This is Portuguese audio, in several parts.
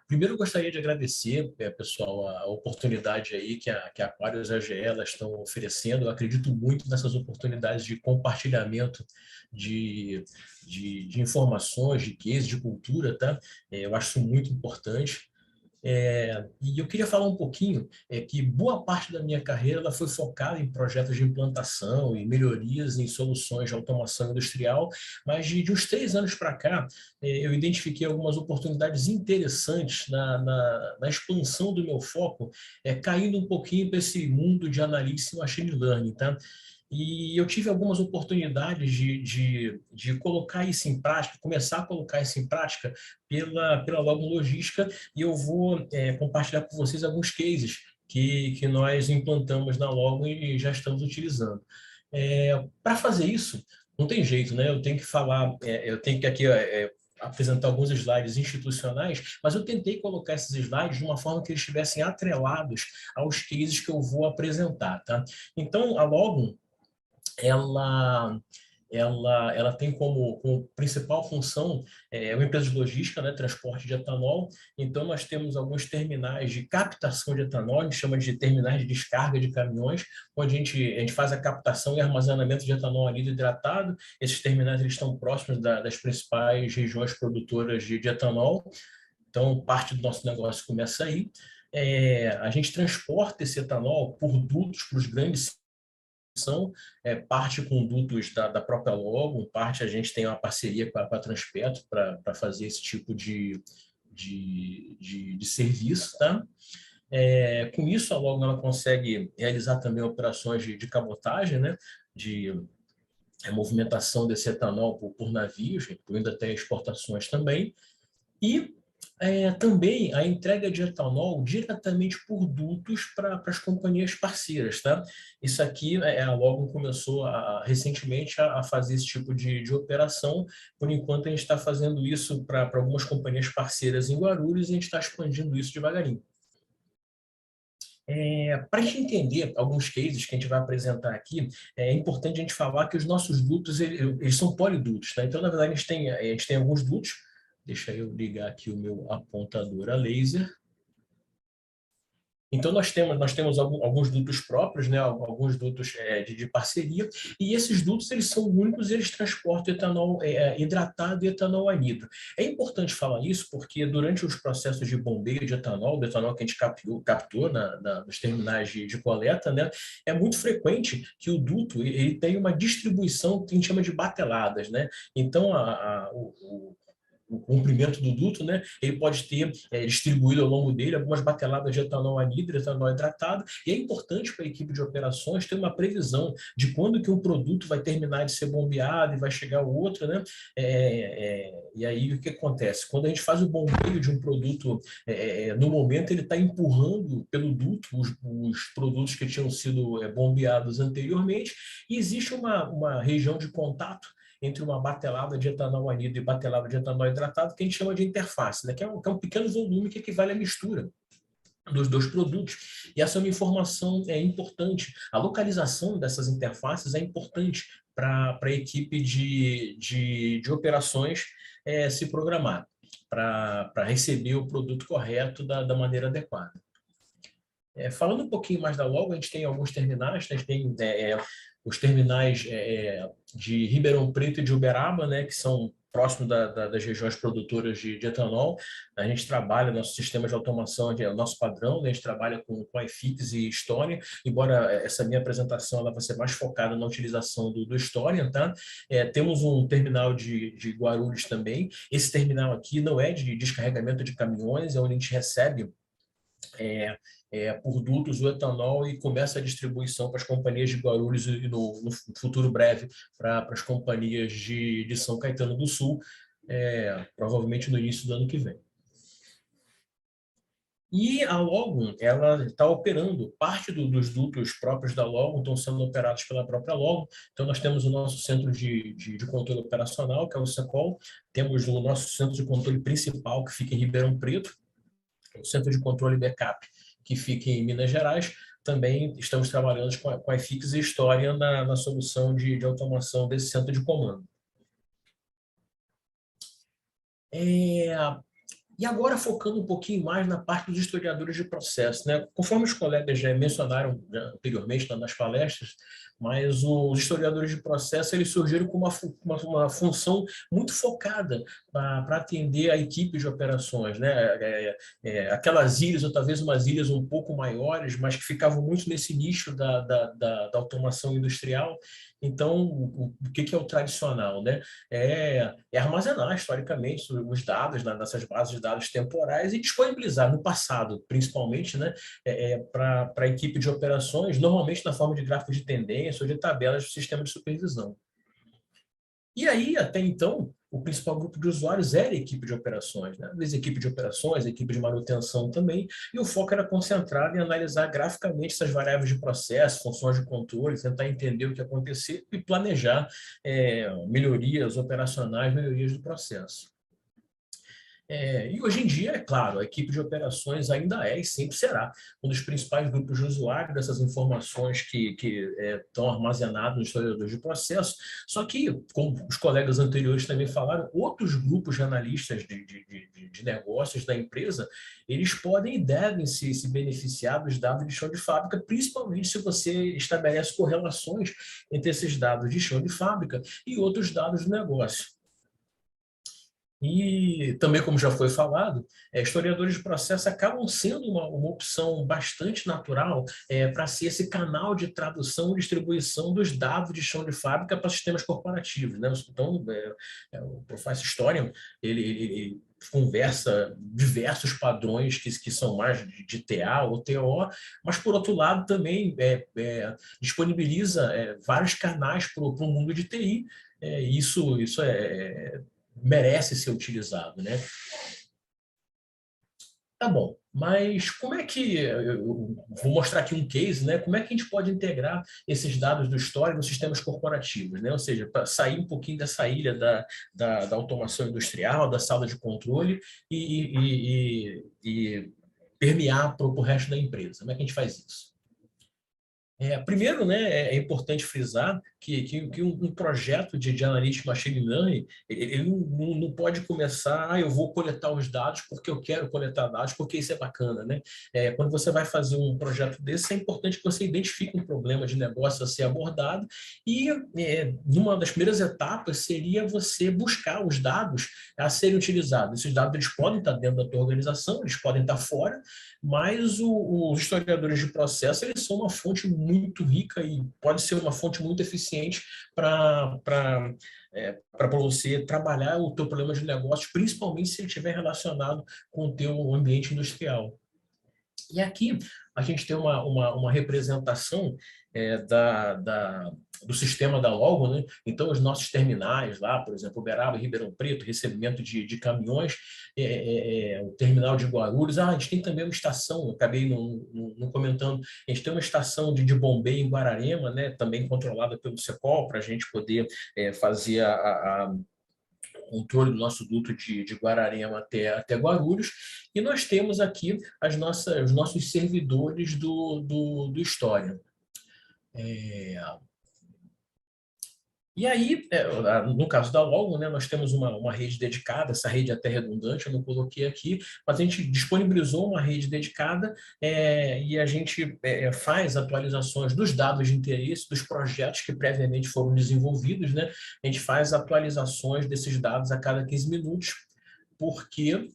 Primeiro, eu gostaria de agradecer, pessoal, a oportunidade aí que a Aquarius e a AGE elas estão oferecendo. Eu acredito muito nessas oportunidades de compartilhamento de, de informações, de cases, de cultura, tá? Eu acho isso muito importante. E eu queria falar um pouquinho que boa parte da minha carreira ela foi focada em projetos de implantação e melhorias em soluções de automação industrial, mas de uns 3 anos para cá, eu identifiquei algumas oportunidades interessantes na expansão do meu foco, caindo um pouquinho para esse mundo de analytics e machine learning, tá? E eu tive algumas oportunidades de colocar isso em prática, começar a colocar isso em prática pela Logo Logística, e eu vou compartilhar com vocês alguns cases que nós implantamos na Logo e já estamos utilizando. Para fazer isso, não tem jeito, né? Eu tenho que falar, eu tenho que aqui apresentar alguns slides institucionais, mas eu tentei colocar esses slides de uma forma que eles estivessem atrelados aos cases que eu vou apresentar, tá? Então, a Logo, ela ela tem como principal função uma empresa de logística, né, transporte de etanol. Então, nós temos alguns terminais de captação de etanol, a gente chama de terminais de descarga de caminhões, onde a gente faz a captação e armazenamento de etanol anidro hidratado. Esses terminais eles estão próximos das principais regiões produtoras de etanol. Então, parte do nosso negócio começa aí. A gente transporta esse etanol por dutos para os grandes são parte com dutos da própria Logo, parte a gente tem uma parceria com a Transpetro para fazer esse tipo de serviço, tá? Com isso, a Logo ela consegue realizar também operações de cabotagem, né? De movimentação desse etanol por navios, incluindo até exportações também, e também a entrega de etanol diretamente por dutos para as companhias parceiras, tá? Isso aqui, a Logo começou recentemente a fazer esse tipo de operação. Por enquanto, a gente está fazendo isso para algumas companhias parceiras em Guarulhos e a gente está expandindo isso devagarinho. Para a gente entender alguns cases que a gente vai apresentar aqui, é importante a gente falar que os nossos dutos eles são polidutos, tá? Então, na verdade, a gente tem alguns dutos. Deixa eu ligar aqui o meu apontador a laser. Então, nós temos alguns dutos próprios, né, alguns dutos de parceria, e esses dutos eles são únicos, eles transportam etanol hidratado e etanol anidro. É importante falar isso porque durante os processos de bombeio de etanol, do etanol que a gente captou nos terminais de coleta, né, é muito frequente que o duto ele tem uma distribuição que a gente chama de bateladas, né? Então, o comprimento do duto, né, ele pode ter distribuído ao longo dele algumas bateladas de etanol anidro, etanol hidratado, e é importante para a equipe de operações ter uma previsão de quando que um produto vai terminar de ser bombeado e vai chegar o outro, né? E aí o que acontece? Quando a gente faz o bombeio de um produto, no momento ele está empurrando pelo duto os produtos que tinham sido bombeados anteriormente, e existe uma região de contato entre uma batelada de etanol anidro e batelada de etanol hidratado, que a gente chama de interface, né? Que é um pequeno volume que equivale à mistura dos dois produtos. E essa é uma informação importante. A localização dessas interfaces é importante para a equipe de operações se programar, para receber o produto correto da maneira adequada. Falando um pouquinho mais da Logo, a gente tem alguns terminais, né? A gente tem os terminais de Ribeirão Preto e de Uberaba, né? Que são próximos das regiões produtoras de etanol. A gente trabalha, nosso sistema de automação é o nosso padrão, né? A gente trabalha com iFix e Historia, embora essa minha apresentação ela vai ser mais focada na utilização do Historia, tá? Temos um terminal de Guarulhos também. Esse terminal aqui não é de descarregamento de caminhões, é onde a gente recebe por dutos o etanol e começa a distribuição para as companhias de Guarulhos e no futuro breve para as companhias de São Caetano do Sul, provavelmente no início do ano que vem. E a Logo, ela está operando, parte dos dutos próprios da Logo estão sendo operados pela própria Logo. Então, nós temos o nosso centro de controle operacional, que é o SECOL, temos o nosso centro de controle principal, que fica em Ribeirão Preto, o centro de controle backup, que fica em Minas Gerais. Também estamos trabalhando com a iFix e Historia na solução de automação desse centro de comando. E agora focando um pouquinho mais na parte dos historiadores de processo, né? Conforme os colegas já mencionaram anteriormente nas palestras, mas os historiadores de processo eles surgiram com uma função muito focada para atender a equipe de operações, né? Aquelas ilhas, ou talvez umas ilhas um pouco maiores, mas que ficavam muito nesse nicho da automação industrial. Então, o que é o tradicional, né? É armazenar historicamente os dados nessas bases de dados temporais e disponibilizar no passado, principalmente, né, para a equipe de operações, normalmente na forma de gráficos de tendência ou de tabelas do sistema de supervisão. E aí, até então, o principal grupo de usuários era a equipe de operações, né? Às vezes, equipe de operações, equipe de manutenção também, e o foco era concentrado em analisar graficamente essas variáveis de processo, funções de controle, tentar entender o que aconteceu e planejar melhorias operacionais, melhorias do processo. E hoje em dia, é claro, a equipe de operações ainda é e sempre será um dos principais grupos de usuário dessas informações que estão armazenadas nos historiadores de processo, só que, como os colegas anteriores também falaram, outros grupos de analistas de negócios da empresa, eles podem e devem se beneficiar dos dados de chão de fábrica, principalmente se você estabelece correlações entre esses dados de chão de fábrica e outros dados do negócio. E também, como já foi falado, historiadores de processo acabam sendo uma opção bastante natural para ser esse canal de tradução e distribuição dos dados de chão de fábrica para sistemas corporativos, né? Então, o Professor Historian, ele conversa diversos padrões que são mais de TA ou TO, mas, por outro lado, também disponibiliza vários canais para o mundo de TI. Isso merece ser utilizado, né? Tá bom, mas como é que, eu vou mostrar aqui um case, né? Como é que a gente pode integrar esses dados do Story nos sistemas corporativos, né? Ou seja, para sair um pouquinho dessa ilha da automação industrial, da sala de controle e permear para o resto da empresa. Como é que a gente faz isso? Primeiro, né, é importante frisar que um projeto de Analytics Machine Learning, ele não pode começar, eu vou coletar os dados porque eu quero coletar dados, porque isso é bacana, né? Quando você vai fazer um projeto desse, é importante que você identifique um problema de negócio a ser abordado e uma das primeiras etapas seria você buscar os dados a serem utilizados. Esses dados eles podem estar dentro da tua organização, eles podem estar fora, mas os historiadores de processo eles são uma fonte muito rica e pode ser uma fonte muito eficiente para você trabalhar o teu problema de negócio, principalmente se ele estiver relacionado com o teu ambiente industrial. E aqui a gente tem uma representação do sistema da Logo, né? Então, os nossos terminais lá, por exemplo, Uberaba e Ribeirão Preto, recebimento de caminhões, o terminal de Guarulhos. A gente tem também uma estação, eu acabei não comentando, a gente tem uma estação de bombeio em Guararema, né? Também controlada pelo Secol, para a gente poder fazer controle do nosso duto de Guararema até Guarulhos, e nós temos aqui os nossos servidores do História. E aí, no caso da Logo, né, nós temos uma rede dedicada, essa rede é até redundante, eu não coloquei aqui, mas a gente disponibilizou uma rede dedicada e a gente faz atualizações dos dados de interesse, dos projetos que previamente foram desenvolvidos, né? A gente faz atualizações desses dados a cada 15 minutos, porque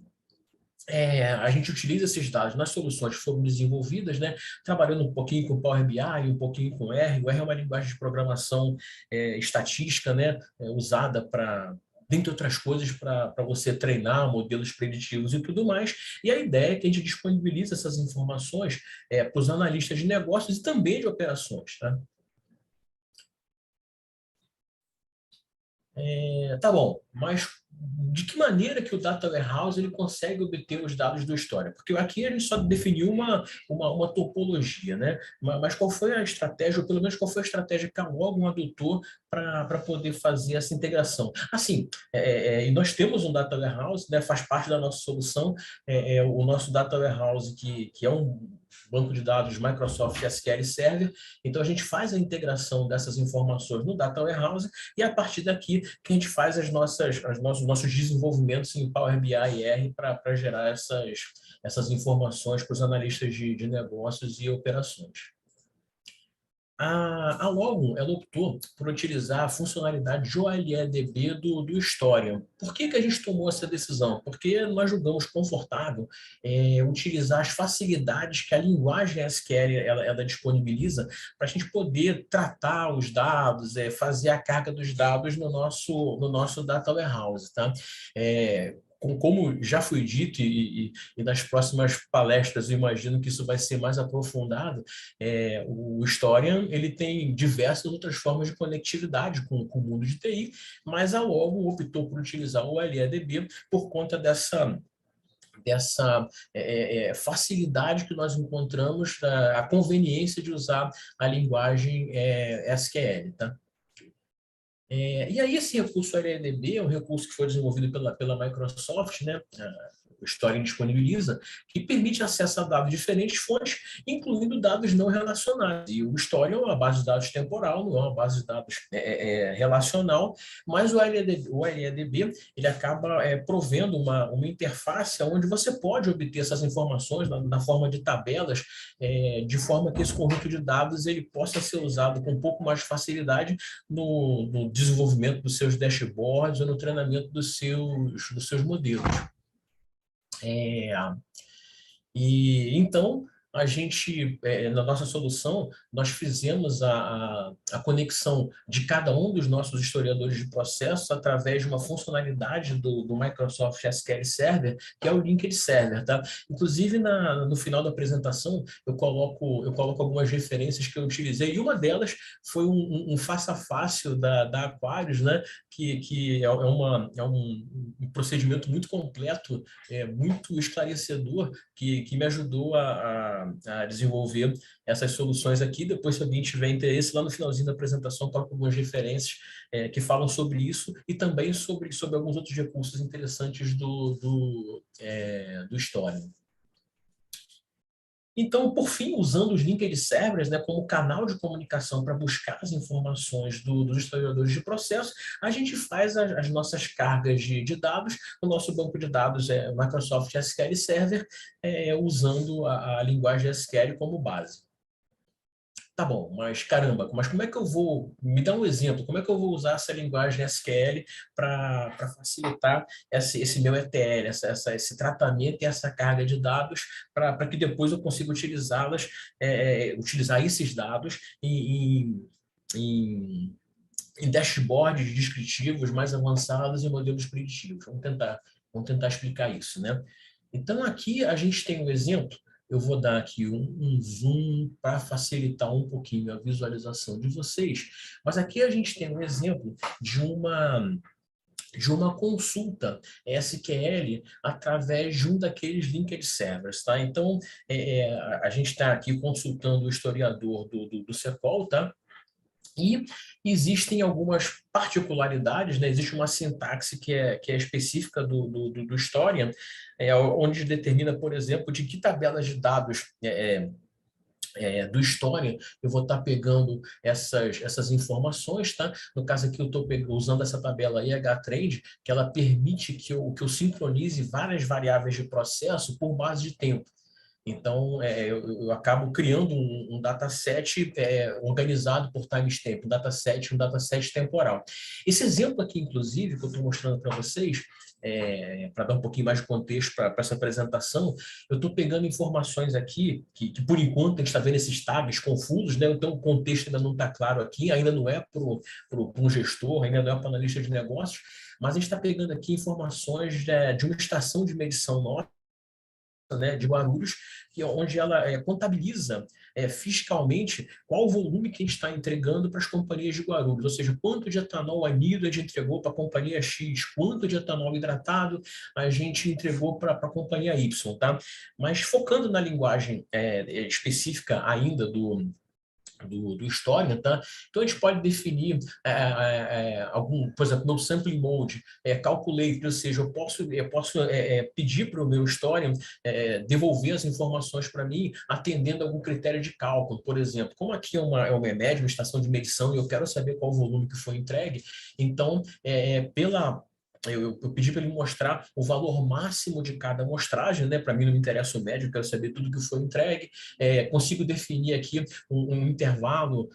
a gente utiliza esses dados nas soluções que foram desenvolvidas, né, trabalhando um pouquinho com Power BI, um pouquinho com R. O R é uma linguagem de programação estatística, né, usada dentre outras coisas, para você treinar modelos preditivos e tudo mais. E a ideia é que a gente disponibilize essas informações para os analistas de negócios e também de operações. Tá? Tá bom, mas de que maneira que o Data Warehouse ele consegue obter os dados do história? Porque aqui a gente só definiu uma topologia, né? Mas qual foi a estratégia, ou pelo menos qual foi a estratégia que a Logum adotou para poder fazer essa integração? Assim, e nós temos um Data Warehouse, né? Faz parte da nossa solução, o nosso Data Warehouse, que é banco de dados Microsoft SQL Server. Então, a gente faz a integração dessas informações no Data Warehouse e, a partir daqui, que a gente faz nossos desenvolvimentos em Power BI e R para gerar essas informações para os analistas de negócios e operações. A Logon, ela optou por utilizar a funcionalidade de OLEDB do Historian. Por que a gente tomou essa decisão? Porque nós julgamos confortável utilizar as facilidades que a linguagem SQL ela disponibiliza para a gente poder tratar os dados, fazer a carga dos dados no nosso Data Warehouse. Tá? Como já foi dito, e nas próximas palestras eu imagino que isso vai ser mais aprofundado, o Historian ele tem diversas outras formas de conectividade com o mundo de TI, mas a Logo optou por utilizar o LEDB por conta dessa facilidade que nós encontramos, a conveniência de usar a linguagem SQL, tá? E aí esse recurso LLDB é um recurso que foi desenvolvido pela Microsoft, né? O Historian disponibiliza, que permite acesso a dados de diferentes fontes, incluindo dados não relacionados. E o Historian é uma base de dados temporal, não é uma base de dados relacional, mas o LLDB ele acaba provendo uma interface onde você pode obter essas informações na forma de tabelas, de forma que esse conjunto de dados ele possa ser usado com um pouco mais de facilidade no desenvolvimento dos seus dashboards ou no treinamento dos seus modelos. E então, a gente, na nossa solução, nós fizemos a conexão de cada um dos nossos historiadores de processos através de uma funcionalidade do Microsoft SQL Server, que é o Linked Server, tá? Inclusive, no final da apresentação, eu coloco algumas referências que eu utilizei, e uma delas foi um face a face da Aquarius, né? Que é um procedimento muito completo, muito esclarecedor, que me ajudou a desenvolver essas soluções aqui. Depois, se alguém tiver interesse, lá no finalzinho da apresentação, coloco algumas referências que falam sobre isso e também sobre alguns outros recursos interessantes do Historian. Então, por fim, usando os linked servers, né, como canal de comunicação para buscar as informações dos historiadores de processo, a gente faz as nossas cargas de dados. O nosso banco de dados é o Microsoft SQL Server, usando a linguagem SQL como base. Tá bom, mas caramba, mas como é que eu vou... Me dá um exemplo, como é que eu vou usar essa linguagem SQL para facilitar esse meu ETL, esse tratamento e essa carga de dados para que depois eu consiga utilizá-las, utilizar esses dados em dashboards descritivos mais avançados e modelos preditivos. Vamos tentar explicar isso, né? Então, aqui a gente tem um exemplo. Eu vou dar aqui um zoom para facilitar um pouquinho a visualização de vocês. Mas aqui a gente tem um exemplo de uma consulta SQL através de um daqueles linked servers, tá? Então, a gente está aqui consultando o historiador do CEPOL, tá? E existem algumas particularidades, né? Existe uma sintaxe que é específica do Historian, onde determina, por exemplo, de que tabelas de dados do Historian eu vou estar pegando essas informações, tá? No caso aqui eu estou usando essa tabela IHTrend, que ela permite que eu sincronize várias variáveis de processo por base de tempo. Então, eu acabo criando um dataset organizado por timestamp, um dataset temporal. Esse exemplo aqui, inclusive, que eu estou mostrando para vocês, para dar um pouquinho mais de contexto para essa apresentação, eu estou pegando informações aqui, que por enquanto a gente está vendo esses tags confusos, né? Então o contexto ainda não está claro aqui, ainda não é para um gestor, ainda não é para um analista de negócios, mas a gente está pegando aqui informações de uma estação de medição nossa, né, de Guarulhos, onde ela contabiliza fiscalmente qual o volume que a gente está entregando para as companhias de Guarulhos, ou seja, quanto de etanol anido a gente entregou para a companhia X, quanto de etanol hidratado a gente entregou para a companhia Y, tá? Mas focando na linguagem específica ainda do Historia, tá? Então a gente pode definir algum, por exemplo, no sampling mode, calculate, ou seja, eu posso pedir para o meu Historia devolver as informações para mim, atendendo a algum critério de cálculo, por exemplo. Como aqui é uma EMED, uma estação de medição, e eu quero saber qual o volume que foi entregue, então, eu pedi para ele mostrar o valor máximo de cada amostragem, né? Para mim não me interessa o médio, eu quero saber tudo que foi entregue. Consigo definir aqui um intervalo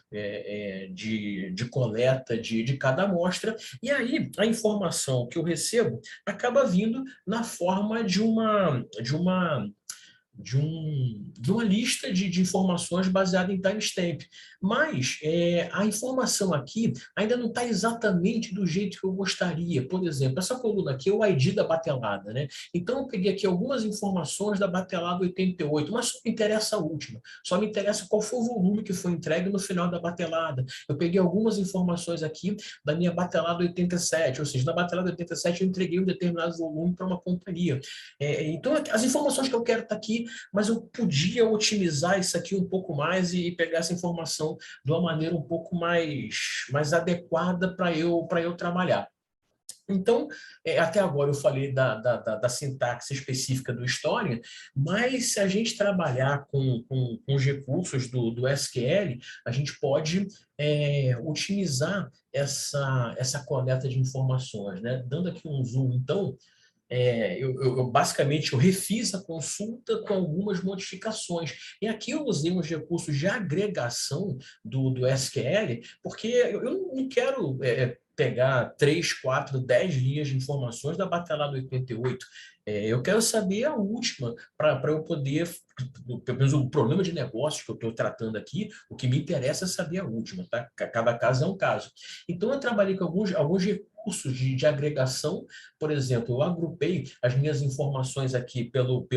de coleta de cada amostra, e aí a informação que eu recebo acaba vindo na forma de uma lista de informações baseada em timestamp. Mas a informação aqui ainda não está exatamente do jeito que eu gostaria. Por exemplo, essa coluna aqui é o ID da batelada, né? Então, eu peguei aqui algumas informações da batelada 88, mas só me interessa a última. Só me interessa qual foi o volume que foi entregue no final da batelada. Eu peguei algumas informações aqui da minha batelada 87, ou seja, na batelada 87 eu entreguei um determinado volume para uma companhia. Então, as informações que eu quero estão aqui, mas eu podia otimizar isso aqui um pouco mais e pegar essa informação de uma maneira um pouco mais adequada para eu trabalhar. Então, até agora eu falei da sintaxe específica do Historia, mas se a gente trabalhar com os recursos do SQL, a gente pode otimizar essa coleta de informações, né? Dando aqui um zoom, então, basicamente eu refiz a consulta com algumas modificações. E aqui eu usei uns recursos de agregação do SQL, porque eu não quero pegar 3, 4, 10 linhas de informações da batelada 88. Eu quero saber a última, para eu poder, pelo menos o problema de negócio que eu estou tratando aqui, o que me interessa é saber a última, tá? Cada caso é um caso. Então, eu trabalhei com alguns recursos de agregação. Por exemplo, eu agrupei as minhas informações aqui pelo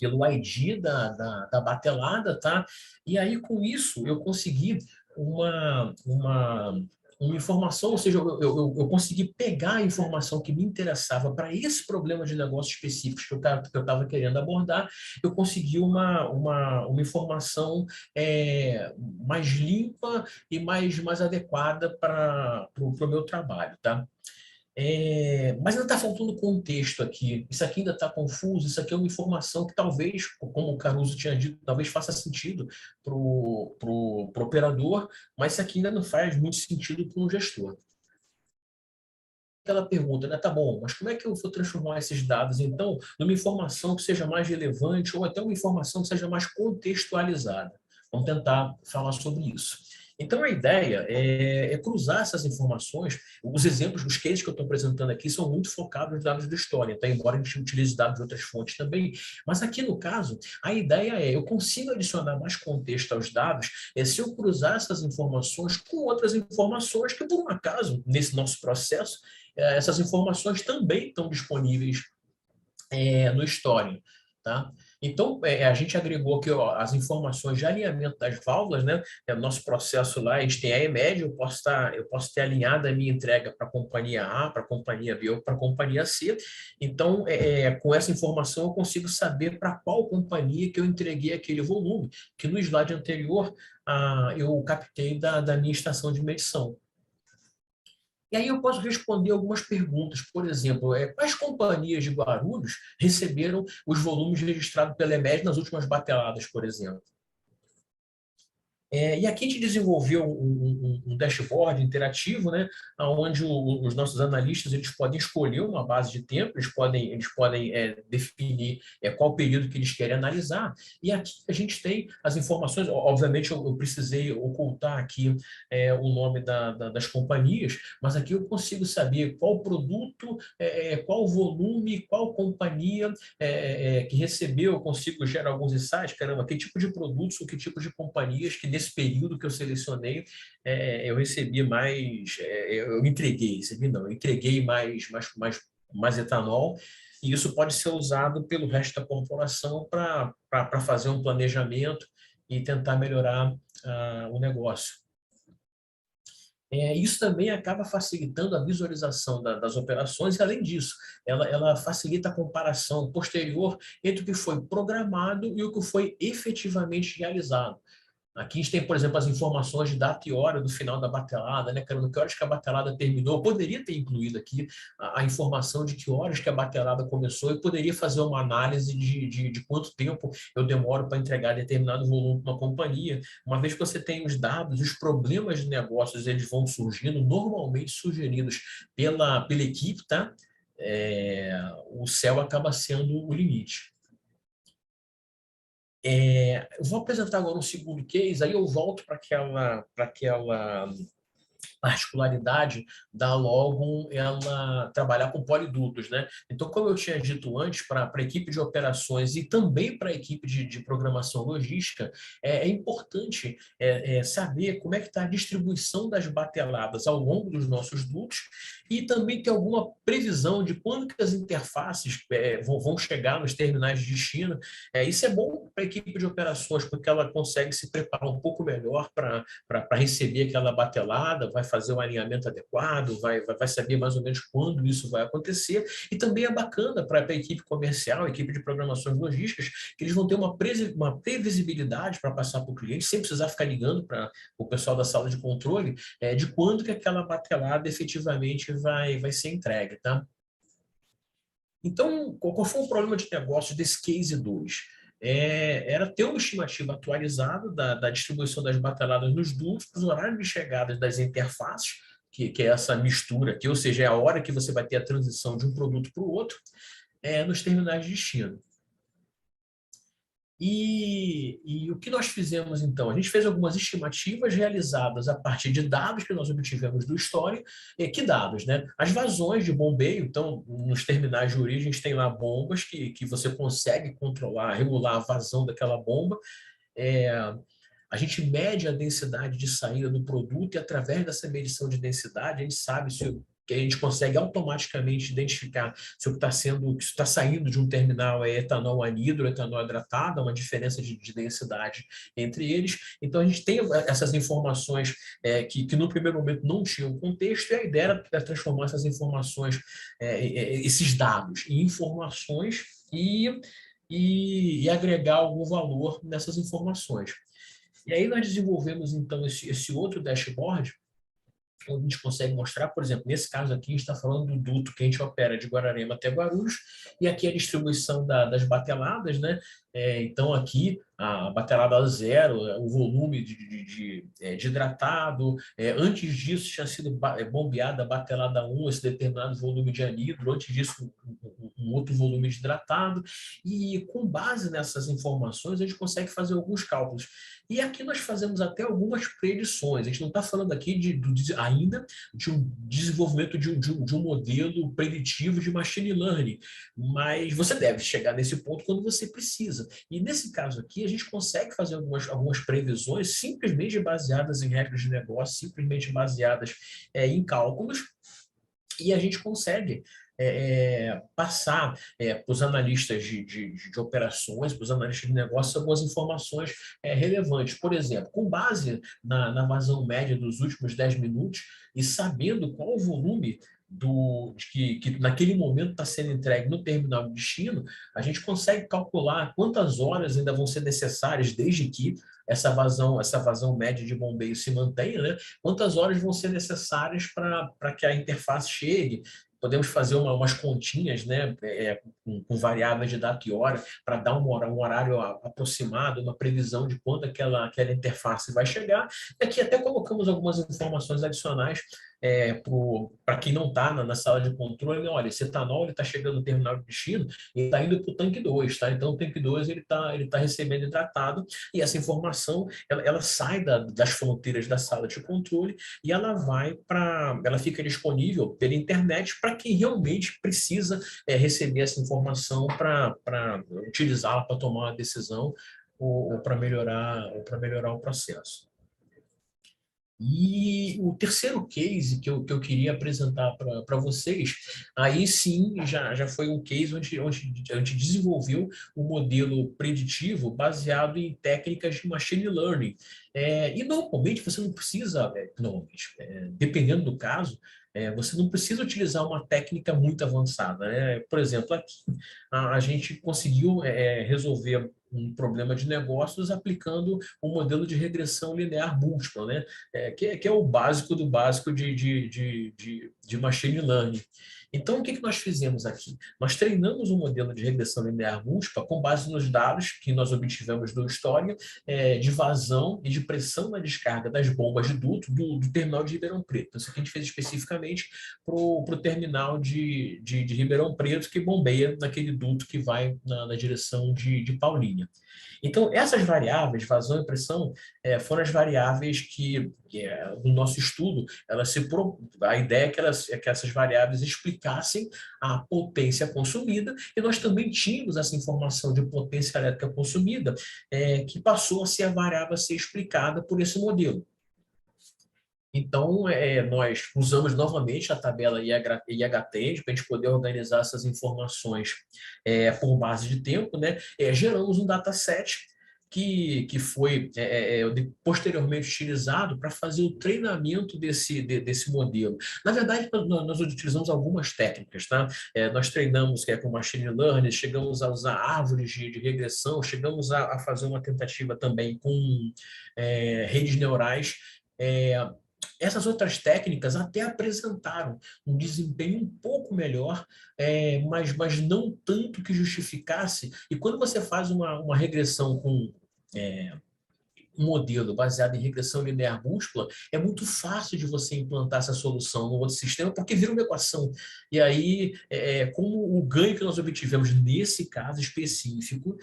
ID da batelada, tá? E aí, com isso, eu consegui uma informação, ou seja, eu consegui pegar a informação que me interessava para esse problema de negócio específico que eu estava querendo abordar, eu consegui uma informação mais limpa e mais adequada para o meu trabalho, tá? Mas ainda está faltando contexto aqui. Isso aqui ainda está confuso. Isso aqui é uma informação que talvez, como o Caruso tinha dito, talvez faça sentido pro operador, mas isso aqui ainda não faz muito sentido para um gestor. Aquela pergunta, né? Tá bom, mas como é que eu vou transformar esses dados, então, numa informação que seja mais relevante ou até uma informação que seja mais contextualizada? Vamos tentar falar sobre isso. Então, a ideia é cruzar essas informações. Os exemplos, os cases que eu estou apresentando aqui são muito focados nos dados da história, tá? Embora a gente utilize dados de outras fontes também. Mas aqui, no caso, a ideia eu consigo adicionar mais contexto aos dados se eu cruzar essas informações com outras informações que, por um acaso, nesse nosso processo, essas informações também estão disponíveis no Historia, tá? Então, a gente agregou aqui as informações de alinhamento das válvulas, né? Nosso processo lá, a gente tem a EMED, eu posso ter alinhado a minha entrega para a companhia A, para a companhia B ou para a companhia C. Então, com essa informação, eu consigo saber para qual companhia que eu entreguei aquele volume, que no slide anterior eu captei da minha estação de medição. E aí eu posso responder algumas perguntas, por exemplo, quais companhias de Guarulhos receberam os volumes registrados pela EMED nas últimas bateladas, por exemplo? E aqui a gente desenvolveu um dashboard interativo, né, onde os nossos analistas eles podem escolher uma base de tempo, eles podem definir qual período que eles querem analisar. E aqui a gente tem as informações. Obviamente, eu precisei ocultar aqui o nome das companhias, mas aqui eu consigo saber qual produto, qual volume, qual companhia que recebeu. Eu consigo gerar alguns insights, caramba, que tipo de produtos ou que tipo de companhias que nesse período que eu selecionei, eu recebi eu entreguei mais etanol, e isso pode ser usado pelo resto da corporação para fazer um planejamento e tentar melhorar o negócio. Isso também acaba facilitando a visualização das operações e, além disso, ela facilita a comparação posterior entre o que foi programado e o que foi efetivamente realizado. Aqui a gente tem, por exemplo, as informações de data e hora do final da batelada, né, Caramba? Que horas que a batelada terminou. Eu poderia ter incluído aqui a informação de que horas que a batelada começou e poderia fazer uma análise de quanto tempo eu demoro para entregar determinado volume para uma companhia. Uma vez que você tem os dados, os problemas de negócios, eles vão surgindo, normalmente sugeridos pela equipe, tá? O céu acaba sendo o limite. Eu vou apresentar agora um segundo case, aí eu volto para aquela particularidade da Logon ela trabalhar com polidutos, né? Então, como eu tinha dito antes, para a equipe de operações e também para a equipe de programação logística, é importante saber como é que está a distribuição das bateladas ao longo dos nossos dutos e também ter alguma previsão de quando que as interfaces vão chegar nos terminais de destino. Isso é bom para a equipe de operações, porque ela consegue se preparar um pouco melhor para receber aquela batelada, vai fazer o alinhamento adequado, vai saber mais ou menos quando isso vai acontecer. E também é bacana para a equipe comercial, a equipe de programações logísticas, que eles vão ter uma previsibilidade para passar para o cliente, sem precisar ficar ligando para o pessoal da sala de controle, de quando que aquela batelada efetivamente vai ser entregue, tá? Então, qual foi o problema de negócio desse case 2? Era ter uma estimativa atualizada da distribuição das bateladas nos dutos, os horários de chegada das interfaces, que é essa mistura aqui, ou seja, é a hora que você vai ter a transição de um produto para o outro, nos terminais de destino. E o que nós fizemos, então? A gente fez algumas estimativas realizadas a partir de dados que nós obtivemos do histórico. Que dados, né? As vazões de bombeio, então, nos terminais de origem, a gente tem lá bombas que você consegue controlar, regular a vazão daquela bomba. A gente mede a densidade de saída do produto e, através dessa medição de densidade, a gente sabe que a gente consegue automaticamente identificar se o que está saindo de um terminal é etanol anidro, etanol hidratado, uma diferença de densidade entre eles. Então, a gente tem essas informações que no primeiro momento não tinham contexto, e a ideia era transformar essas informações, esses dados, em informações e agregar algum valor nessas informações. E aí nós desenvolvemos, então, esse outro dashboard, onde a gente consegue mostrar, por exemplo, nesse caso aqui, a gente está falando do duto que a gente opera de Guararema até Guarulhos, e aqui a distribuição das bateladas, né? Então, aqui, a batelada zero, o volume de hidratado. Antes disso, tinha sido bombeada a batelada 1, esse determinado volume de anidro. Antes disso, um outro volume de hidratado. E, com base nessas informações, a gente consegue fazer alguns cálculos. E aqui nós fazemos até algumas predições. A gente não está falando aqui ainda de um desenvolvimento de um modelo preditivo de machine learning, mas você deve chegar nesse ponto quando você precisa. E nesse caso aqui, a gente consegue fazer algumas previsões simplesmente baseadas em regras de negócio, simplesmente baseadas em cálculos, e a gente consegue passar para os analistas de operações, para os analistas de negócios, algumas informações relevantes. Por exemplo, com base na vazão média dos últimos 10 minutos e sabendo qual o volume que naquele momento está sendo entregue no terminal de destino, a gente consegue calcular quantas horas ainda vão ser necessárias desde que essa vazão média de bombeio se mantenha, né? Quantas horas vão ser necessárias para que a interface chegue. Podemos fazer umas continhas, né, com variáveis de data e hora, para dar um horário aproximado, uma previsão de quando aquela interface vai chegar. E aqui até colocamos algumas informações adicionais para quem não está na sala de controle. Olha, esse etanol está chegando no terminal de destino e está indo para o tanque 2, tá? Então, o tanque 2 ele tá recebendo hidratado, e essa informação ela sai das fronteiras da sala de controle e ela fica disponível pela internet para quem realmente precisa receber essa informação para utilizá-la para tomar uma decisão ou para melhorar o processo. E o terceiro case que eu queria apresentar para vocês, aí sim já foi um case onde a gente desenvolveu um modelo preditivo baseado em técnicas de machine learning. E normalmente você não precisa, dependendo do caso, você não precisa utilizar uma técnica muito avançada, né? Por exemplo, aqui a gente conseguiu resolver um problema de negócios aplicando um modelo de regressão linear múltipla, né? Que é o básico do básico de machine learning. Então, o que nós fizemos aqui? Nós treinamos um modelo de regressão linear múltipla com base nos dados que nós obtivemos do história de vazão e de pressão na descarga das bombas de duto do terminal de Ribeirão Preto. Isso aqui a gente fez especificamente para o terminal de Ribeirão Preto, que bombeia naquele duto que vai na direção de Paulínia. Então, essas variáveis, vazão e pressão, foram as variáveis que no nosso estudo, a ideia é que essas variáveis explicassem a potência consumida, e nós também tínhamos essa informação de potência elétrica consumida, que passou a ser a variável a ser explicada por esse modelo. Então, nós usamos novamente a tabela IHTend para a gente poder organizar essas informações por base de tempo, né? Geramos um dataset que foi posteriormente utilizado para fazer o treinamento desse modelo. Na verdade, nós utilizamos algumas técnicas, tá? Nós treinamos com machine learning, chegamos a usar árvores de regressão, chegamos a fazer uma tentativa também com redes neurais. Essas outras técnicas até apresentaram um desempenho um pouco melhor, mas não tanto que justificasse. E quando você faz uma regressão com um modelo baseado em regressão linear múltipla, é muito fácil de você implantar essa solução no outro sistema, porque vira uma equação. E aí, como o ganho que nós obtivemos nesse caso específico,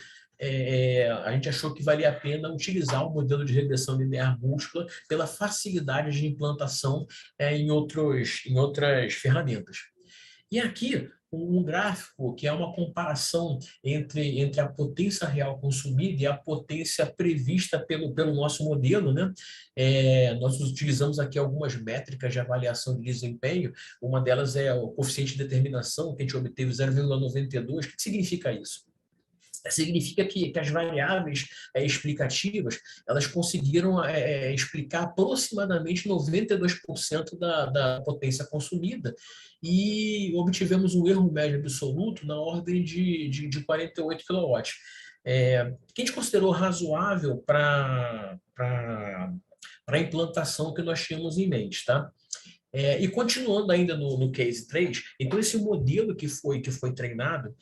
a gente achou que valia a pena utilizar o modelo de regressão linear múltipla pela facilidade de implantação em outras ferramentas. E aqui, um gráfico que é uma comparação entre a potência real consumida e a potência prevista pelo nosso modelo, né? Nós utilizamos aqui algumas métricas de avaliação de desempenho. Uma delas é o coeficiente de determinação, que a gente obteve 0,92. O que significa isso? Significa que as variáveis explicativas, elas conseguiram explicar aproximadamente 92% da potência consumida, e obtivemos um erro médio absoluto na ordem de 48 kW. Que a gente considerou razoável para a implantação que nós tínhamos em mente, tá? E continuando ainda no case 3, então esse modelo que foi treinado,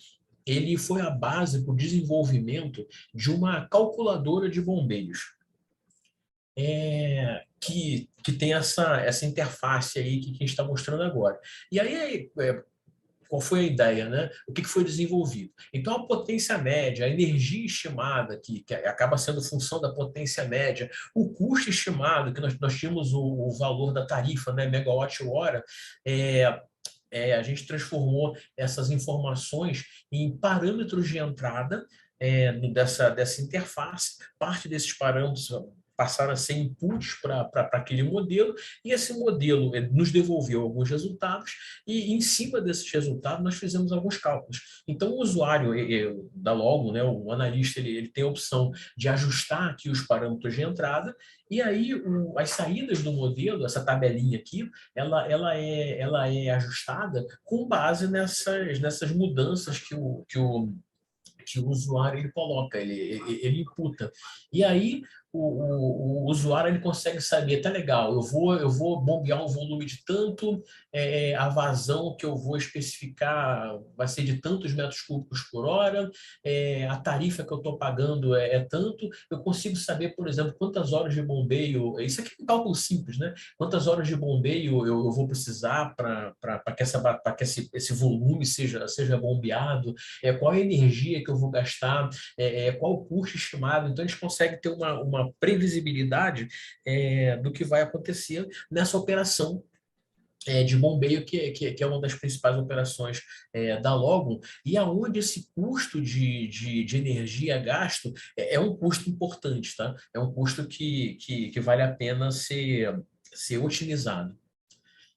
ele foi a base para o desenvolvimento de uma calculadora de bombeiros, que tem essa interface aí que a gente está mostrando agora. E aí, qual foi a ideia, né? O que foi desenvolvido? Então, a potência média, a energia estimada, que acaba sendo função da potência média, o custo estimado, que nós tínhamos o valor da tarifa, né, megawatt-hora, a gente transformou essas informações em parâmetros de entrada dessa interface. Parte desses parâmetros passaram a ser inputs para aquele modelo, e esse modelo nos devolveu alguns resultados, e em cima desses resultados nós fizemos alguns cálculos. Então o usuário da Logo, né, o analista, ele tem a opção de ajustar aqui os parâmetros de entrada, e aí as saídas do modelo, essa tabelinha aqui, ela é ajustada com base nessas mudanças que o usuário ele coloca, ele imputa. E aí o usuário ele consegue saber, tá legal, eu vou bombear um volume de tanto, a vazão que eu vou especificar vai ser de tantos metros cúbicos por hora, a tarifa que eu estou pagando é tanto, eu consigo saber, por exemplo, quantas horas de bombeio, isso aqui é um cálculo simples, né? Quantas horas de bombeio eu vou precisar para que esse volume seja bombeado, qual a energia que eu vou gastar, qual o custo estimado. Então, a gente consegue ter uma previsibilidade do que vai acontecer nessa operação de bombeio, que é uma das principais operações da Logo, e aonde esse custo de energia gasto é um custo importante, tá? É um custo que vale a pena ser otimizado.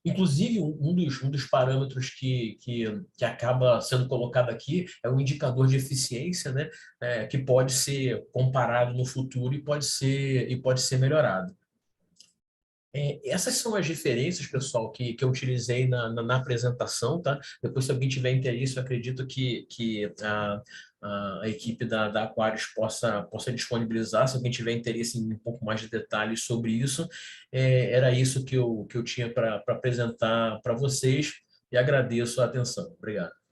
Inclusive, um dos parâmetros que acaba sendo colocado aqui é um indicador de eficiência, né, que pode ser comparado no futuro e pode ser melhorado. Essas são as referências, pessoal, que eu utilizei na apresentação, tá? Depois, se alguém tiver interesse, eu acredito que a equipe da Aquarius possa disponibilizar, se alguém tiver interesse em um pouco mais de detalhes sobre isso. Era isso que eu tinha para apresentar para vocês e agradeço a atenção. Obrigado.